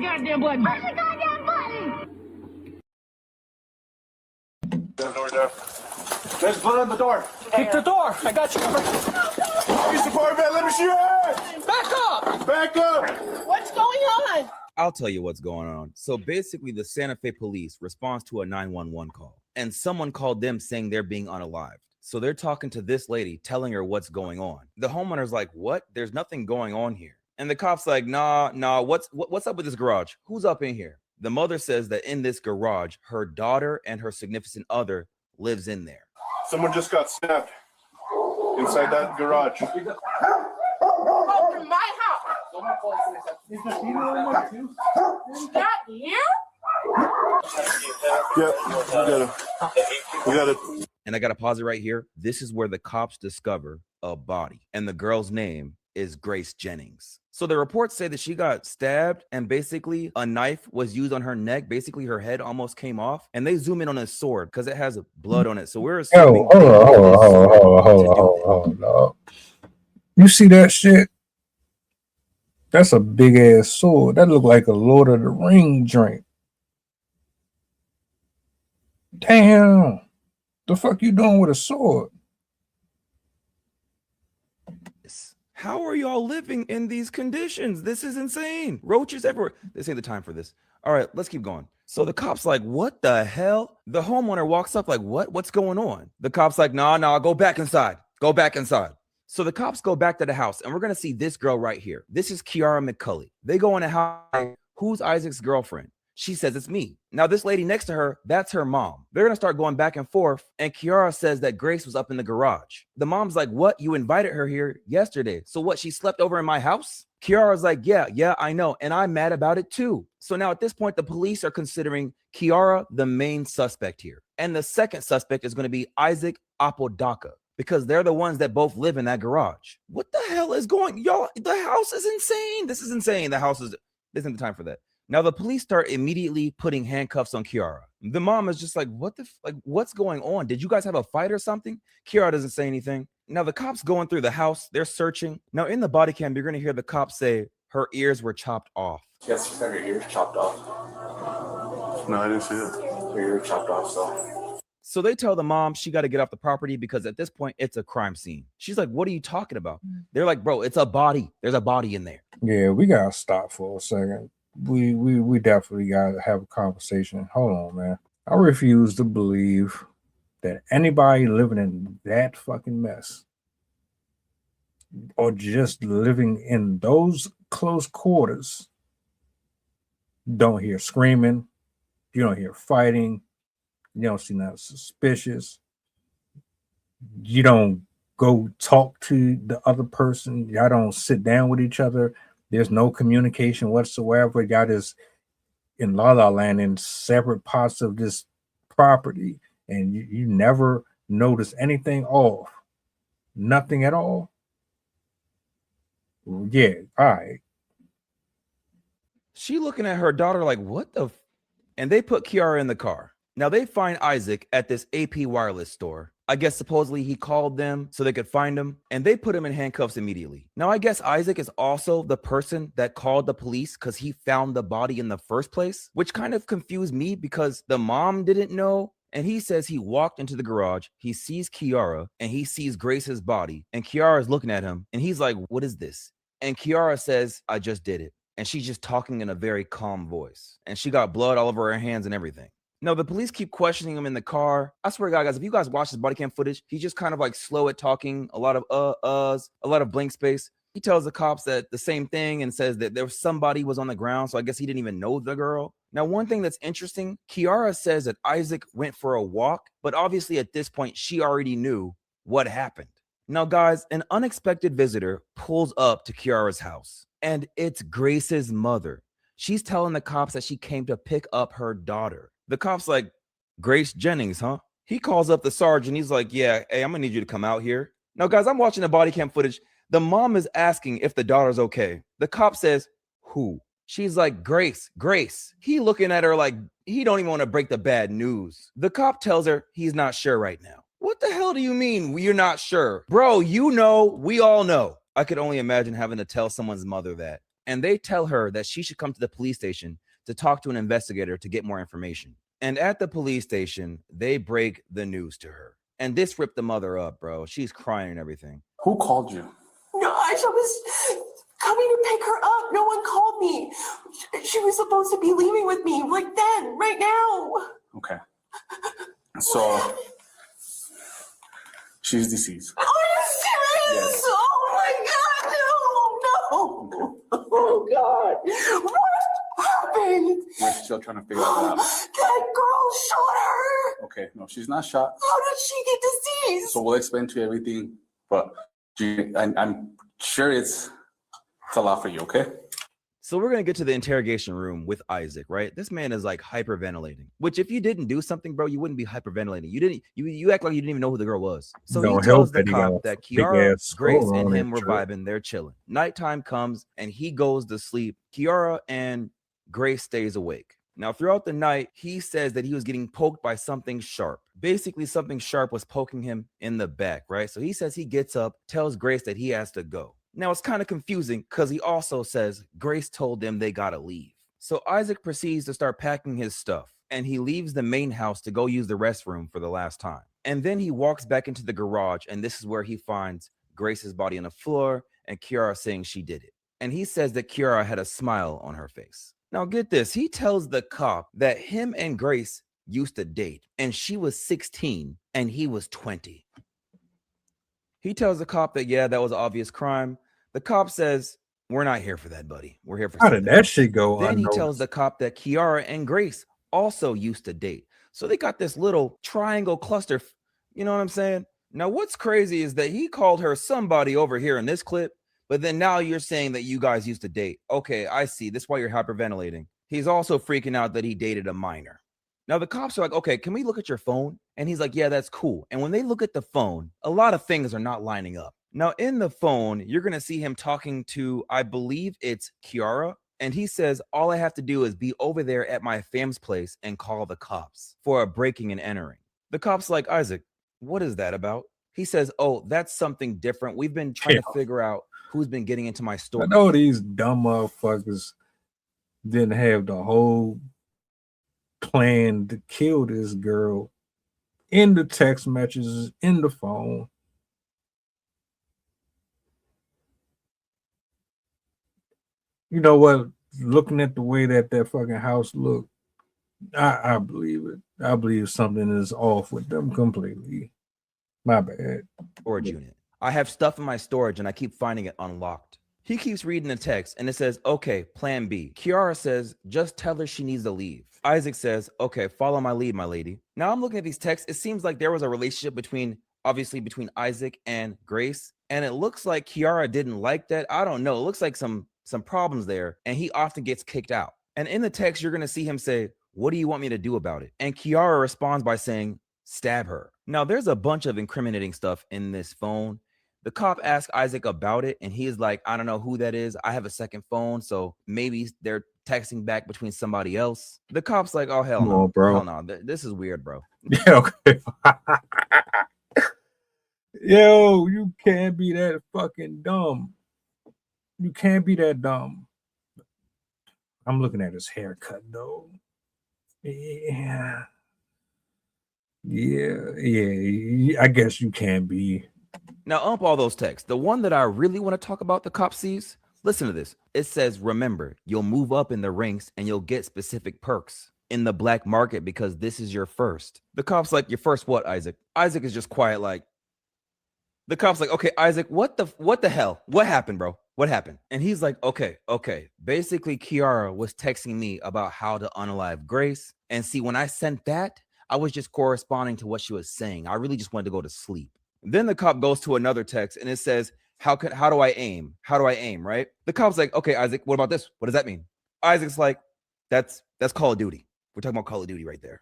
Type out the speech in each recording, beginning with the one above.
goddamn button. Push the goddamn button. There's blood on the door. Kick the door. I got you. Use the bar mat. Let me shoot it. Back up. Back up. What's going on? I'll tell you what's going on. So basically, the Santa Fe police responds to a 911 call, and someone called them saying they're being unalived. So they're talking to this lady, telling her what's going on. The homeowner's like, what? There's nothing going on here. And the cop's like, nah, what's up with this garage? Who's up in here? The mother says that in this garage, her daughter and her significant other lives in there. Someone just got stabbed inside that garage. From my house. Is the female one too? Not here? Yep, we got it. And I got to pause it right here. This is where the cops discover a body, and the girl's name is Grace Jennings. So the reports say that she got stabbed and basically a knife was used on her neck. Basically, her head almost came off, and they zoom in on a sword because it has blood on it. So we're assuming. Hold on. You see that shit? That's a big ass sword. That look like a Lord of the Ring drink. Damn. The fuck you doing with a sword? How are y'all living in these conditions? This is insane. Roaches everywhere. This ain't the time for this. All right, let's keep going. So the cop's like, what the hell? The homeowner walks up like, what? What's going on? The cop's like, nah, go back inside. Go back inside. So the cops go back to the house, and we're going to see this girl right here. This is Kiara McCulley. They go in the house. Who's Isaac's girlfriend? She says it's me. Now, this lady next to her, that's her mom. They're going to start going back and forth, and Kiara says that Grace was up in the garage. The mom's like, what? You invited her here yesterday. So what, she slept over in my house? Kiara's like, yeah, I know, and I'm mad about it too. So now at this point, the police are considering Kiara the main suspect here. And the second suspect is going to be Isaac Apodaca, because they're the ones that both live in that garage. What the hell is going? Y'all, the house is insane. This is insane. The house is, this isn't the time for that. Now the police start immediately putting handcuffs on Kiara. The mom is just like, what's going on? Did you guys have a fight or something? Kiara doesn't say anything. Now the cops going through the house, they're searching. Now in the body cam, you're gonna hear the cops say her ears were chopped off. Yes, she's got her ears chopped off. No, I didn't see it. Her ears chopped off, So they tell the mom she got to get off the property because at this point it's a crime scene. She's like, what are you talking about? They're like, bro, it's a body. There's a body in there. Yeah, we gotta stop for a second. We definitely gotta have a conversation. Hold on, man. I refuse to believe that anybody living in that fucking mess, or just living in those close quarters, don't hear screaming, you don't hear fighting, you don't see nothing suspicious, you don't go talk to the other person, y'all don't sit down with each other. There's no communication whatsoever. Y'all just in La La Land in separate parts of this property, and you never notice anything off. Nothing at all. Yeah, all right. She looking at her daughter like, what the? And they put Kiara in the car. Now they find Isaac at this AP wireless store. I guess supposedly he called them so they could find him, and they put him in handcuffs immediately. Now I guess Isaac is also the person that called the police because he found the body in the first place, which kind of confused me because the mom didn't know. And he says he walked into the garage, he sees Kiara, and he sees Grace's body, and Kiara is looking at him, and he's like, what is this? And Kiara says, I just did it. And she's just talking in a very calm voice, and she got blood all over her hands and everything. No, the police keep questioning him in the car. I swear to God, guys, if you guys watch this body cam footage, he's just kind of like slow at talking, a lot of uhs, a lot of blank space. He tells the cops that the same thing and says that there was somebody was on the ground. So I guess he didn't even know the girl. Now, one thing that's interesting, Kiara says that Isaac went for a walk, but obviously at this point, she already knew what happened. Now, guys, an unexpected visitor pulls up to Kiara's house, and it's Grace's mother. She's telling the cops that she came to pick up her daughter. The cop's like, Grace Jennings, huh? He calls up the sergeant. He's like, yeah, hey, I'm gonna need you to come out here. Now, guys, I'm watching the body cam footage. The mom is asking if the daughter's okay. The cop says, who? She's like, Grace. He looking at her like he don't even want to break the bad news. The cop tells her he's not sure right now. What the hell do you mean you're not sure? Bro, you know, we all know. I could only imagine having to tell someone's mother that. And they tell her that she should come to the police station to talk to an investigator to get more information. And at the police station, they break the news to her. And this ripped the mother up, bro. She's crying and everything. Who called you? No, I was coming to pick her up. No one called me. She was supposed to be leaving with me right then, right now. Okay. So, she's deceased. Are you serious? Yes. Oh my God, no. Oh God. What happened? We're still trying to figure that out. That girl shot her. Okay, no, she's not shot. How did she get deceased? So we'll explain to you everything, but I'm sure it's a lot for you, okay? So we're going to get to the interrogation room with Isaac, right? This man is like hyperventilating, which if you didn't do something, bro, you wouldn't be hyperventilating. You act like you didn't even know who the girl was. So he tells the cop that Kiara, Grace, and him were vibing. They're chilling. Nighttime comes and he goes to sleep. Kiara and Grace stays awake. Now, throughout the night, he says that he was getting poked by something sharp. Basically, something sharp was poking him in the back, right? So he says he gets up, tells Grace that he has to go. Now, it's kind of confusing because he also says Grace told them they got to leave. So Isaac proceeds to start packing his stuff, and he leaves the main house to go use the restroom for the last time. And then he walks back into the garage, and this is where he finds Grace's body on the floor and Kiara saying she did it. And he says that Kiara had a smile on her face. Now, get this. He tells the cop that him and Grace used to date, and she was 16 and he was 20. He tells the cop that, yeah, that was an obvious crime. The cop says, we're not here for that, buddy. We're here for How did that shit go? Then he tells the cop that Kiara and Grace also used to date. So they got this little triangle cluster. You know what I'm saying? Now, what's crazy is that he called her somebody over here in this clip, but then now you're saying that you guys used to date. Okay, I see. That's why you're hyperventilating. He's also freaking out that he dated a minor. Now, the cops are like, okay, can we look at your phone? And he's like, yeah, that's cool. And when they look at the phone, a lot of things are not lining up. Now, in the phone, you're going to see him talking to, I believe it's Kiara. And he says, all I have to do is be over there at my fam's place and call the cops for a breaking and entering. The cop's like, Isaac, what is that about? He says, oh, that's something different. We've been trying to figure out who's been getting into my store. I know these dumb motherfuckers didn't have the whole plan to kill this girl in the text messages, in the phone. You know what? Looking at the way that fucking house looked, I believe it. I believe something is off with them completely. My bad. Storage unit. I have stuff in my storage and I keep finding it unlocked. He keeps reading the text and it says, okay, plan B. Kiara says, just tell her she needs to leave. Isaac says, okay, follow my lead, my lady. Now I'm looking at these texts. It seems like there was a relationship between Isaac and Grace. And it looks like Kiara didn't like that. I don't know. It looks like some problems there. And he often gets kicked out. And in the text, you're going to see him say, what do you want me to do about it? And Kiara responds by saying, stab her. Now, there's a bunch of incriminating stuff in this phone. The cop asks Isaac about it, and he's like, I don't know who that is. I have a second phone, so maybe they're texting back between somebody else. The cop's like, oh, hell no, bro. Hell no. This is weird, bro. Yeah, okay. Yo, you can't be that fucking dumb. You can't be that dumb. I'm looking at his haircut, though. Yeah. I guess you can be. Now, ump all those texts. The one that I really want to talk about the cop sees, listen to this. It says, remember, you'll move up in the ranks and you'll get specific perks in the black market because this is your first. The cop's like, your first what, Isaac? Isaac is just quiet like. The cop's like, okay, Isaac, what the hell? What happened, bro? What happened? And he's like, okay. Basically, Kiara was texting me about how to unalive Grace. And see, when I sent that, I was just corresponding to what she was saying. I really just wanted to go to sleep. Then the cop goes to another text and it says, how do I aim? How do I aim, right? The cop's like, okay, Isaac, what about this? What does that mean? Isaac's like, that's Call of Duty. We're talking about Call of Duty right there.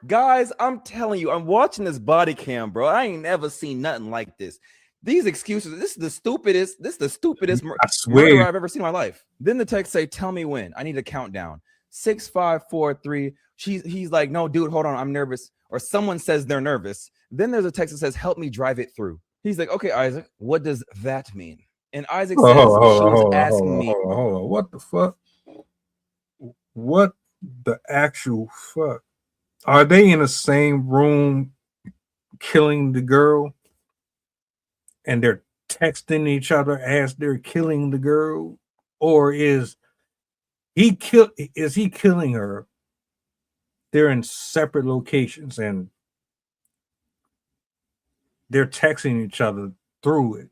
Guys, I'm telling you, I'm watching this body cam, bro. I ain't never seen nothing like this. These excuses, this is the stupidest I swear murder I've ever seen in my life. Then the text say, tell me when. I need a countdown. 6543. He's like, no, dude, hold on, I'm nervous. Or someone says they're nervous. Then there's a text that says, help me drive it through. He's like, okay, Isaac, what does that mean? And Isaac says, she was asking me. Hold on. What the fuck? What the actual fuck? Are they in the same room killing the girl? And they're texting each other as they're killing the girl? Or is he killing her? They're in separate locations and they're texting each other through it.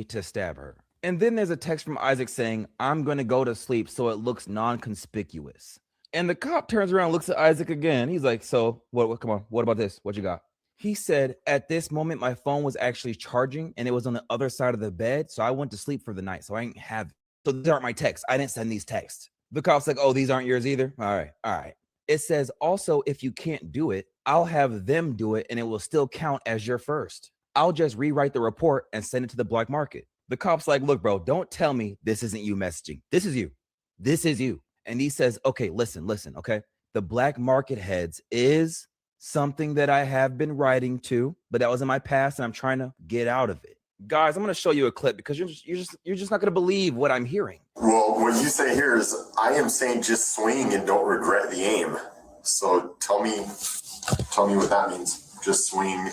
To stab her. And then there's a text from Isaac saying, I'm going to go to sleep so it looks non-conspicuous. And the cop turns around, looks at Isaac again. He's like, so what come on, what about this? What you got? He said, at this moment, my phone was actually charging and it was on the other side of the bed. So I went to sleep for the night. So I didn't have it. So these aren't my texts. I didn't send these texts. The cop's like, oh, these aren't yours either. All right. It says also, if you can't do it, I'll have them do it and it will still count as your first. I'll just rewrite the report and send it to the black market. The cop's like, look, bro, don't tell me this isn't you messaging. This is you. This is you. And he says, okay, listen, okay? The black market heads is something that I have been writing to, but that was in my past and I'm trying to get out of it. Guys, I'm going to show you a clip because you're just not going to believe what I'm hearing. Well, what you say here is, I am saying just swing and don't regret the aim. So tell me what that means. Just swing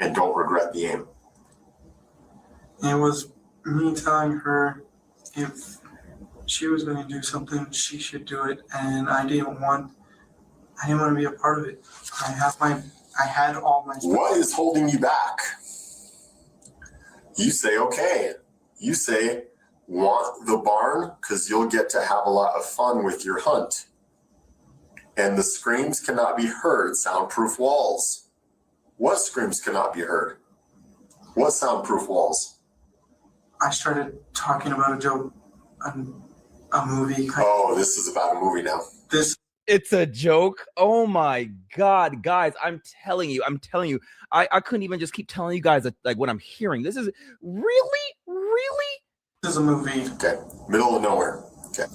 and don't regret the aim. It was me telling her if she was going to do something, she should do it, and I didn't want to be a part of it. I had all my stuff. What is holding you back? You say, okay. You say, want the barn because you'll get to have a lot of fun with your hunt. And the screams cannot be heard, soundproof walls. What screams cannot be heard? What soundproof walls? I started talking about a joke, a movie. Oh, this is about a movie now. It's a joke. Oh my God, guys, I'm telling you, I couldn't even just keep telling you guys that, like, what I'm hearing. This is really. This is a movie. Okay, middle of nowhere. Okay.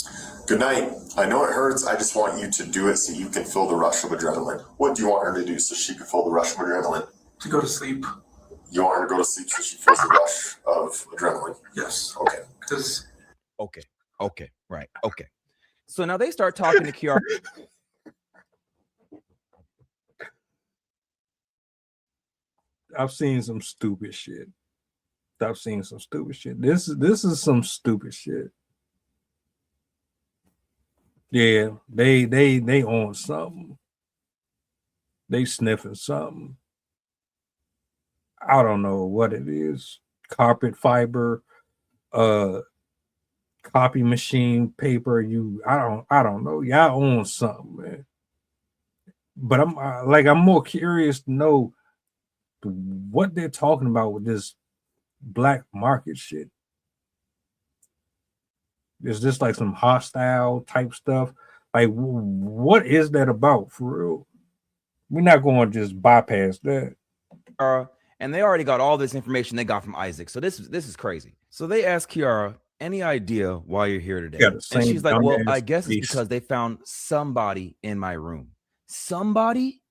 Good night. I know it hurts. I just want you to do it so you can feel the rush of adrenaline. What do you want her to do so she can feel the rush of adrenaline? To go to sleep. You want her to go to sleep so she feels the rush of adrenaline? Yes. Okay. Because. Okay. Right. Okay. So now they start talking to Kiara. I've seen some stupid shit. This is some stupid shit. Yeah, they on something. They sniffing something. I don't know what it is. Carpet fiber, copy machine paper. I don't know. Y'all own something, man. But I'm more curious to know what they're talking about with this black market shit. Is this like some hostile type stuff? Like, what is that about for real? We're not going to just bypass that. And they already got all this information they got from Isaac. So this is crazy. So they asked Kiara, any idea why you're here today? Yeah, and she's like, well, I guess it's because they found somebody in my room. Somebody,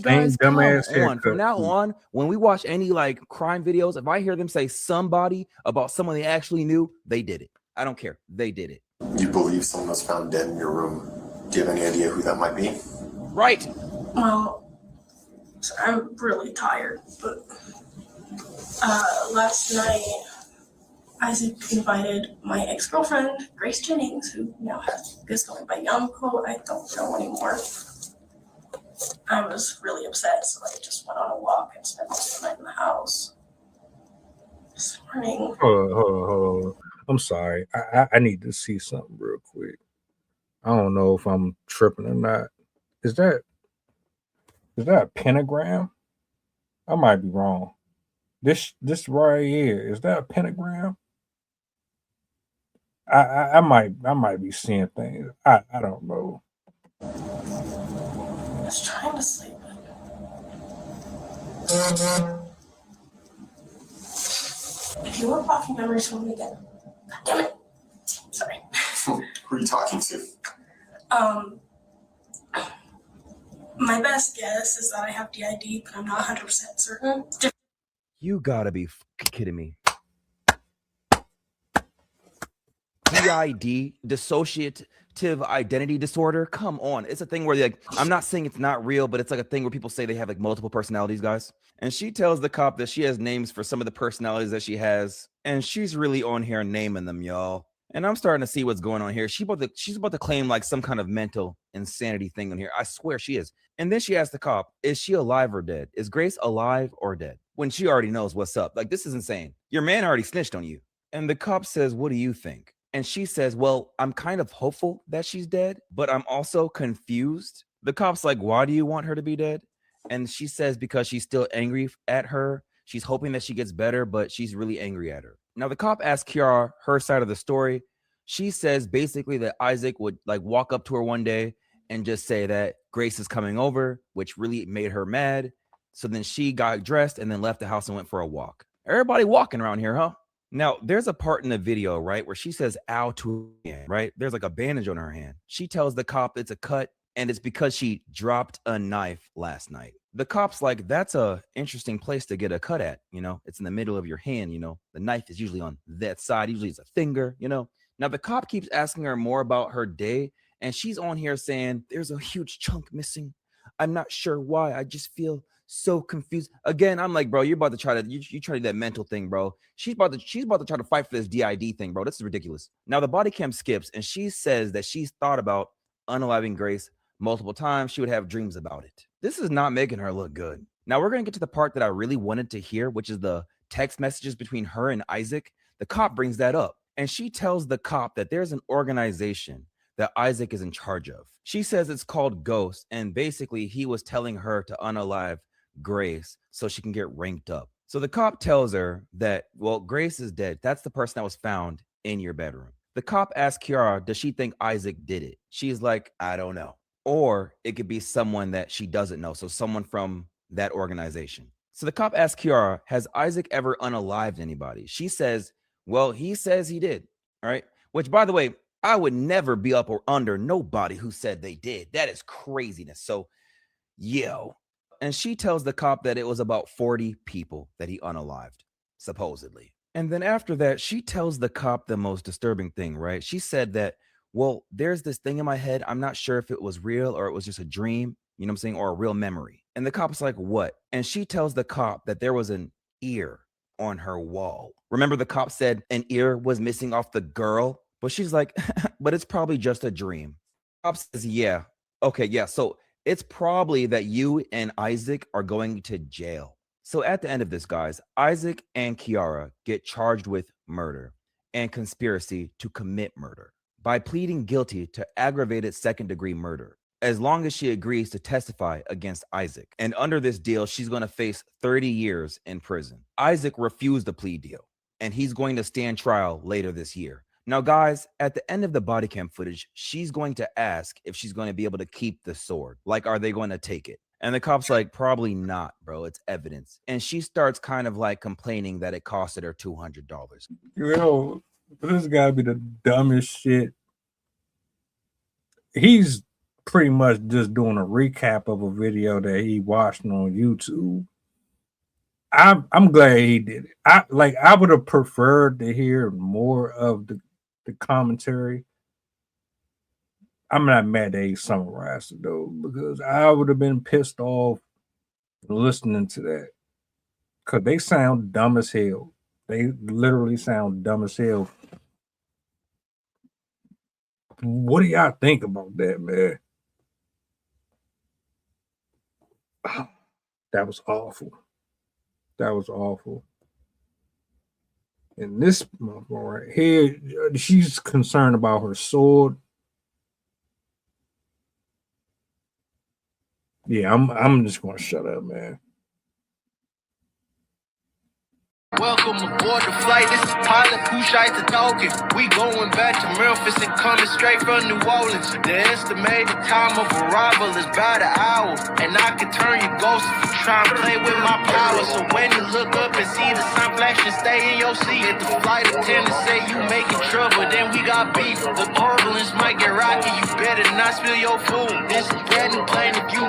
guys, come on. From now on, when we watch any like crime videos, if I hear them say somebody about someone they actually knew, they did it. I don't care. They did it. You believe someone was found dead in your room. Do you have any idea who that might be? Right. Well, so I'm really tired, but last night Isaac invited my ex-girlfriend, Grace Jennings, who now is going by Yamko. I don't know anymore. I was really upset, so I just went on a walk and spent most of the night in the house. This morning. Hold on. I'm sorry. I need to see something real quick. I don't know if I'm tripping or not. Is that a pentagram? I might be wrong. This right here, is that a pentagram? I might be seeing things. I don't know. I was trying to sleep. if you want blocking memories from me again, God damn it. Sorry. Who are you talking to? My best guess is that I have DID, but I'm not 100% certain. You gotta be kidding me. DID, dissociative identity disorder. Come on. It's a thing where like, I'm not saying it's not real, but it's like a thing where people say they have like multiple personalities, guys. And she tells the cop that she has names for some of the personalities that she has, and she's really on here naming them, y'all. And I'm starting to see what's going on here. She's about to claim like some kind of mental insanity thing on here. I swear she is. And then she asks the cop, is she alive or dead? Is Grace alive or dead? When she already knows what's up. Like, this is insane. Your man already snitched on you. And the cop says, what do you think? And she says, well, I'm kind of hopeful that she's dead, but I'm also confused. The cop's like, why do you want her to be dead? And she says, because she's still angry at her. She's hoping that she gets better, but she's really angry at her. Now, the cop asks Kiara her side of the story. She says basically that Isaac would like walk up to her one day and just say that Grace is coming over, which really made her mad. So then she got dressed and then left the house and went for a walk. Everybody walking around here, huh? Now, there's a part in the video, right, where she says, ow to her hand, right? There's like a bandage on her hand. She tells the cop it's a cut, and it's because she dropped a knife last night. The cop's like, that's a interesting place to get a cut at, you know? It's in the middle of your hand, you know? The knife is usually on that side. Usually it's a finger, you know? Now, the cop keeps asking her more about her day, and she's on here saying, there's a huge chunk missing. I'm not sure why. I just feel so confused. Again, I'm like, bro, you're about to try to you try to do that mental thing, bro. She's about to try to fight for this DID thing, bro. This is ridiculous. Now the body cam skips, and she says that she's thought about unaliving Grace multiple times. She would have dreams about it. This is not making her look good. Now we're gonna get to the part that I really wanted to hear, which is the text messages between her and Isaac. The cop brings that up, and she tells the cop that there's an organization that Isaac is in charge of. She says it's called Ghost, and basically he was telling her to unalive Grace so she can get ranked up. So the cop tells her that, well, Grace is dead. That's the person that was found in your bedroom. The cop asks Kiara, does she think Isaac did it? She's like, I don't know. Or it could be someone that she doesn't know. So someone from that organization. So the cop asks Kiara, has Isaac ever unalived anybody? She says, well, he says he did. All right. Which, by the way, I would never be up or under nobody who said they did. That is craziness. So, yo. And she tells the cop that it was about 40 people that he unalived, supposedly. And then after that, she tells the cop the most disturbing thing, right? She said that, well, there's this thing in my head. I'm not sure if it was real or it was just a dream, you know what I'm saying, or a real memory. And the cop's like, what? And she tells the cop that there was an ear on her wall. Remember the cop said an ear was missing off the girl? But she's like, but it's probably just a dream. The cop says, yeah. Okay, yeah. So it's probably that you and Isaac are going to jail. So at the end of this, guys, Isaac and Kiara get charged with murder and conspiracy to commit murder by pleading guilty to aggravated second-degree murder, as long as she agrees to testify against Isaac. And under this deal, she's going to face 30 years in prison. Isaac refused the plea deal, and he's going to stand trial later this year. Now, guys, at the end of the body cam footage, she's going to ask if she's going to be able to keep the sword. Like, are they going to take it? And the cop's like, probably not, bro. It's evidence. And she starts kind of like complaining that it costed her $200. You know, this gotta be the dumbest shit. He's pretty much just doing a recap of a video that he watched on YouTube. I'm glad he did it. I would have preferred to hear more of the commentary. I'm not mad that he summarized it though, because I would have been pissed off listening to that. Cause they sound dumb as hell. They literally sound dumb as hell. What do y'all think about that, man? That was awful. That was awful. And this right here, she's concerned about her sword. Yeah, I'm just gonna shut up, man. Welcome aboard the flight. This is pilot Pusha talking. We going back to Memphis and coming straight from New Orleans. The estimated time of arrival is about an hour, and I can turn your ghost if you try and play with my power. So when you look up and see the sign flashing, stay in your seat. If the flight attendant say you making trouble, then we got beef. The turbulence might get rocky. You better not spill your food. This is brand new plane. If you